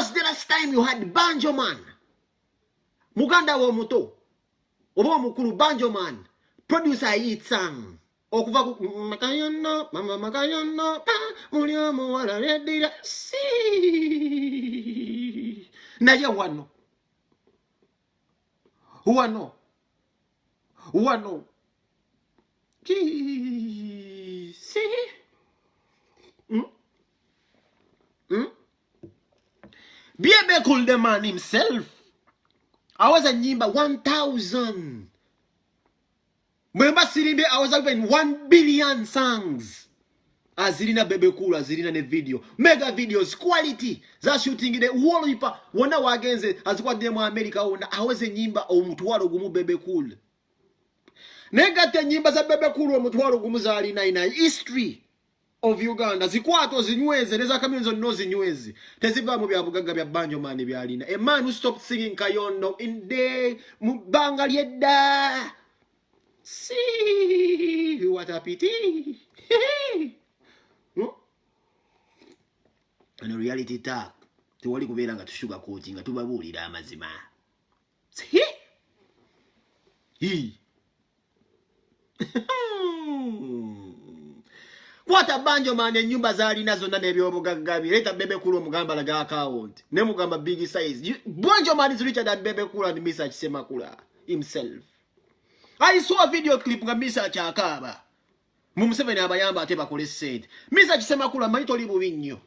was the last time you had Banjo Man? Muganda wo muto. Obo mukuru Banjo Man. Producer hit song. Okuva Makayana, Mama Makayana, Muliomo, what I did see. Naja wano. Who I know? Who I know? See? Biebe called the man himself. I was a number 1,000. Remember Sirimbe, I was having 1 billion songs. Azirina Bebe Cool, Azirina ne video. Mega videos, quality. Za shooting in the wall hipa. Wana wagenze, as what them America ona. I was a nyimba o mutwaro gumu Bebe Cool. Negate nyimba za Bebe Cool o mutwaro gumu za alina ina history of Uganda. Zikwato zinyweze, neza kamionzo no zinyweze. Teziva mu bya bugaga bya Banjo Man bya alina. A man who stopped singing Kayondo in day mubanga lieda. See what a pity. And reality talk. Tuwali kubera nga tushuga coating nga tubabulira amazima. See? What a Banjo Man and nyumba za alina zonna n'ebyobugaggabi. Leta Bebe Cool omugamba laga account. Ne mugamba big size. Banjo Man is richer than Bebe Cool and Mr. Chisemakula himself. I saw a video clip nga Mr. Chakaba. Mumuseveni abayamba ate bakole sente. Mr. Chisemakula manyi toli bubi nnyo.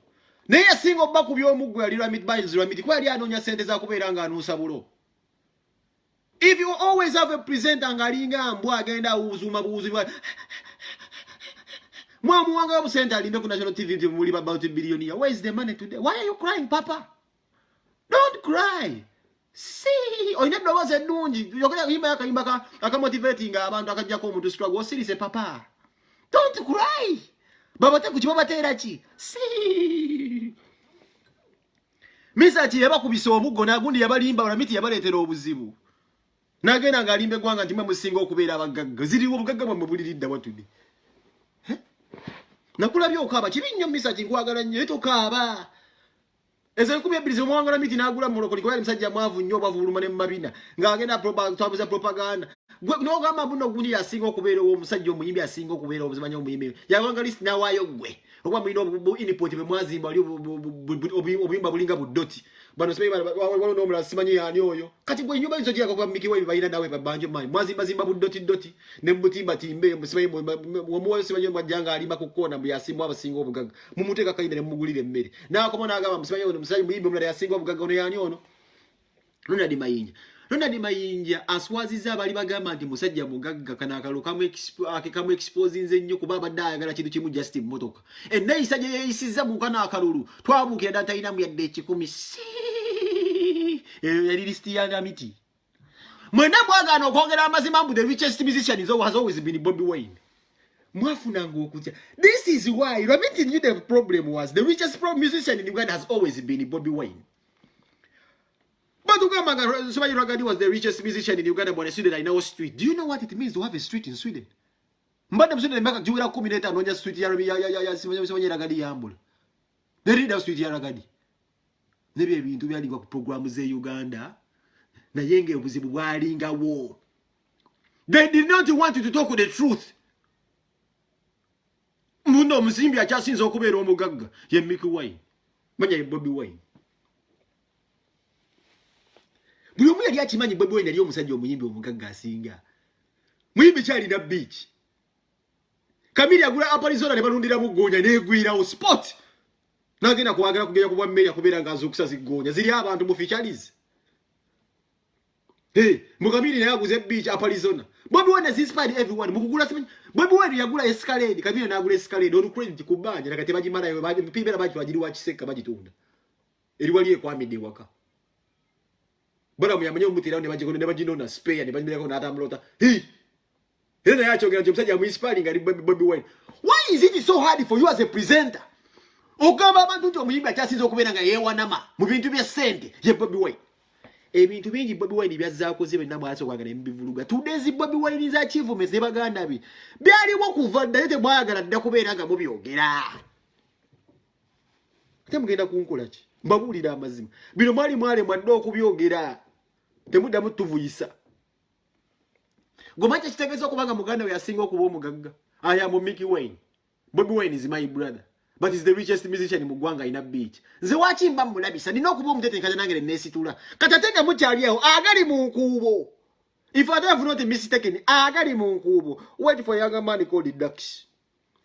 Naye singa obba ku by'omuggo yali Ramit Biles Ramit kwa yali anoonya sente za kubeera nga anuusa bulo. If you always have a presenter ngalinga mbwa agenda uzuma buuzibwa mwamuwanga busente alimbe ku National TV muli about a billionaire. Where is the money today? Why are you crying, Papa? Don't cry. See, oyina dobaze nnungi yogera yimba yakayimba akamotivating abantu akajjako omuntu struggle osirise papa. Don't cry. Baba te kuchibaba tera chi. See. Misa chi yabakubisa omuggo nagundi yabalimba Ramiti yabaleetera obuzibu. Nagenda ngalimbe gwanga ntimwe musinga okubeera abagagga. Ziriwo obugagga mu buliridda watudde. Nakulabye okaba kibinnyo Misa chi nkwagala nnyo etokaaba. Eze kubye bilize omwanga Ramiti nagula mulokoli kwa musajja mwavu nnyo bavuluma ne mabina. Ngagenda propaganda. No gamba buno gundi yasinga okubeera omusajja omuyimbi asinga okubeera obuzimanya omuyimbi. Yawanga list na wayo gwe. Okwa mwino input be mwazimba oli obuyimba bulinga budoti. Bano sebe wano no mula simanyi yani oyo. Kati gwe nyumba izo jira kwa Mickey Way bayina nawe Banjo Man. Mwazimba zimba budoti ne mbutimba timbe musebe mwoyo simanyi mwajanga alimba kukona mu yasimwa abasinga obugaga. Mumuteka kayinde ne mugulire emmere. Nako mona agaba musimanyi ono musajja muyimbi mula yasinga obugaga ono yani ono. Ronald Mayinja aswaziza abali bagamba nti musajja mugagga kana akalo kamwe expose nze nnyo kuba abadde ayagala kintu kimu just motoka. Enayisa gye yayisiza mu kana akalulu twabuukira data ina mu yadde 10. Yali listi ya Ramiti. Mwena bwagano okwogera amazima mbu the richest musician has always been Bobby Wine. Mwafunanga okutya. This is why Ramiti knew the problem was the richest musician in Uganda has always been Bobby Wine. But Somebody Ragadi was the richest musician in Uganda when I studied I know street. Do you know what it means to have a street in Sweden? Mbada Sweden maka juwira kumineta nonya street ya Somebody Ragadi yambula. The reader street ya Ragadi. Nebi ebintu byalingwa ku programu ze Uganda na yenge obuzibu bwalinga wo. They did not want you to talk the truth. Muno muzimbi akyasinza okubeera omugagga ye Mickey Wine. Manya Bobby Wine. Buli omu yali akimanyi Bobby Wine yali omusajja omuyimbi omugagga asinga. Muyimbi kyali na beach. Kamili agula Arizona ne balundira mu gonja negwirawo spot. Nagenda kwagala kugenda kubwa mmeya kubeera ngazukusa zigonja. Ziri abantu mu features. Mukamili naye aguze beach Arizona. Bobby Wine has inspired everyone. Mukugula simanyi. Bobby Wine yagula Escalade. Kamili naagula Escalade. Onu credit kubanja nakati bagimala yo pibera baki wajiri wakiseka bagitunda. Eri wali ekwamidde waka. Bora muyamanya omutira ne bagikono ne baginona spare ne bagimira ko natamulota. Era yachogera nti omusajja mu inspiring ali Bobby Wine. Why is it so hard for you as a presenter? Ogamba abantu nti omuyimbi akyasiza okubeera nga yeewanama mu bintu bya ssente ye Bobby Wine. Ebintu bingi Bobby Wine byazzaako zibe namwe asokwagala mbivuluga. Tudezi Bobby Wine za achievements ne baganda bi. Byaliwo kuva ddala temwagala dda kubeera nga mubyogera. Ate mugenda kunkola ki? mbabulira amazima bino mwali mwadde okubyogera temuddamu tuvuyisa gomacha kitegeeza okubanga muganda we yasinga okuba omugagga I am Mickey Wayne. Bobby Wayne is my brother, but he's the richest musician in Mugwanga in a beach. Nze wachimba mulabisa nina okuba omutetenkanya nange nesitula katatenga mukyaliawo agali mu nkuubo. If I have not mistaken, agali mu nkuubo. Wait for a young man called Dax.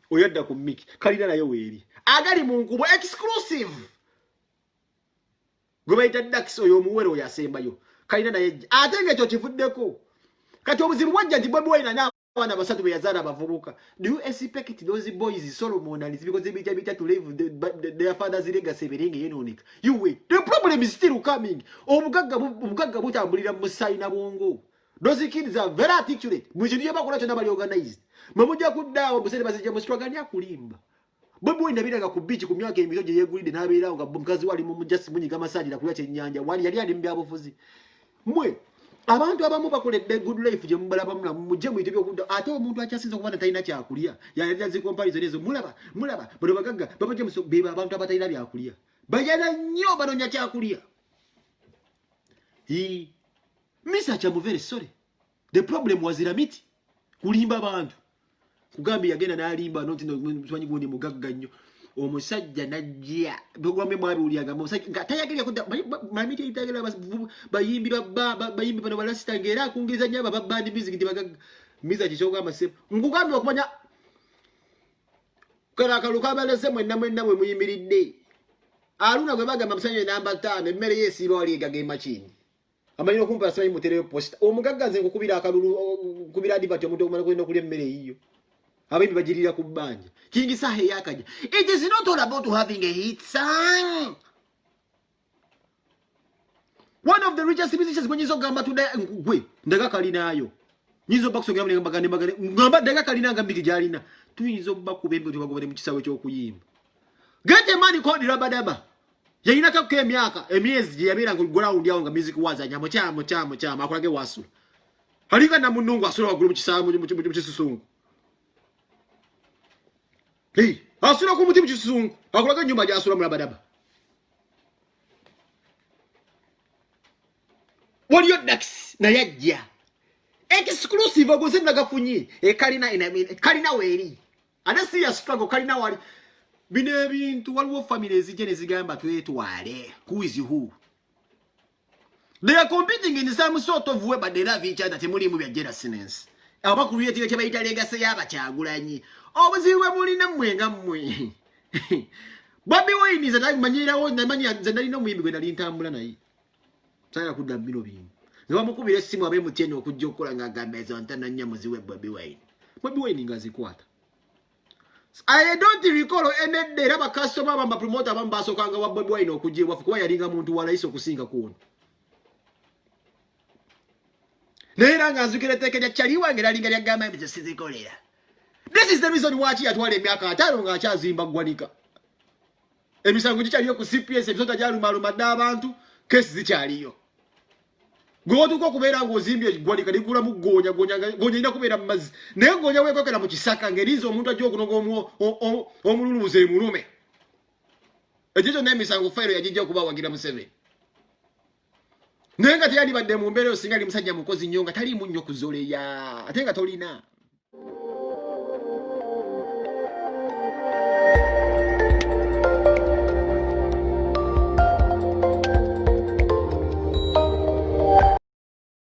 Oyadda ku Mickey kalina nayo weeri agali mu nkuubo exclusive. Gobaita Dax oyo omuwere oyo asembayo kalina naye ate ng'ekyo kivuddeko kati obuzibu bwajja nti Bobby Wayne n'abaana basatu be yazaala abavubuka. Do you expect those boys Solomon and because they bitter to live their father's legacy beringe yenonika? You wait. The problem is still coming. Omugagga butambulira mu sayina bongo. Those kids are very articulate. Mujiriye bakola kyonna bali organized. Mamujja kuddaawo musere bazijja mu struggle ya kulimba. Bobby Wayne abiraga ku beach ku myaka emito gye yegulide n'abeerawo nga mukazi wali mu just munyiga masaajira kulya kyennyanja wali yali ali mu byabufuzi. Mwe abantu abamu bakoledde good life gye mubalaba mujje muyite byokudda ate omuntu akyasinza okuba talina kyakulya yaleta zi comparison ezo mulaba bano bagagga babajja muso beba abantu abatalina byakulya bayala nnyo banonya kyakulya. Misa kya very sorry. The problem was Iramiti kulimba abantu kugambi yagenda n'alimba noti twanyi gundi mugagga nnyo omusajja najja bogwame mwabi uliaga omusajja ngatayagelya kudda mamiti itagela bayimbi bayimbi bano balasita ngera kungiriza nyaba babandi music ndi bagagga miza kichoga amasep ngugambi okumanya kala kaluka balese mwenna mwe muyimiridde aluna gwe bagamba musanye namba 5 emmere yesiba wali gage machine amayino kumpa asaba imutere posta omugagga nze ngukubira akalulu kubira adivati omuntu okumana kwenda kulya emmere yiyo abimbi bajirira ku bbanja kingi sahe yakaja. It is not all about having a hit song. One of the richest musicians when yizo gamba today gwe ndaga kalinayo nyizo bakusogera mu bagane ngamba ndaga kalina ngambi kijalina tuyinzo bakubembe tubagobere mu kisawe kyo kuyimba. Get a man called Rabadaba yayina ka emyaka emyezi yabera ku ground yawo nga music waza nyamo kyamo akolage wasula halika na munungu asula wagulu mu kisawe mu kisusungu. Asura ku muti mu kisusungu akolaga nyumba ja asura mu Rabadaba. Waliyo Dax na yajja exclusive agozenna gafunye kalina weeri anasi ya struggle kalina wali bine ebintu waliwo families zijene zigamba twetwale who is who. They are competing in some sort of way but they love each other temuli mu bya jealousness abakuluye tiyo kyabayita legacy y'abakyagulanyi obuziwe mulina mwenga mmwe. Bobby Wayne zata manyirawo namanya zandalina muyimbi gwe nali ntambula naye tayira kudda bino bino nga mukubira essimu abe mutyenyo okujja okukola nga agamba ezo ntana nnya muziwe Bobby Wayne. Bobby Wayne ngazikwata. I don't recall any day raba customer bamba promoter bamba asokanga wa Bobby Wayne okujje wafu kuba yalinga muntu wala iso kusinga kuno. Nera nga azukire tekeja chaliwa ngera linga lya gamba ebyo sizikolera. This is the reason why atwale emyaka 5 nga akyazimba gwanika. Emisango gikyaliyo ku CPS ebisota jaluma abantu kesi zikyaliyo. Gwotu ko kubeera ngozimbye gwanika ligula mu gonya ina kubeera mu mazzi. Naye gonya wekokera mu kisaka ngerizo omuntu ajja okunoga omululuze mulume. Ekizo n'emisango fairo yajija okuba wagira mu 7. Nenga teyali badde mu mbeera osinga ali musajja mukozi nnyo nga tali mu nnyo kuzoleya ate nga tolina.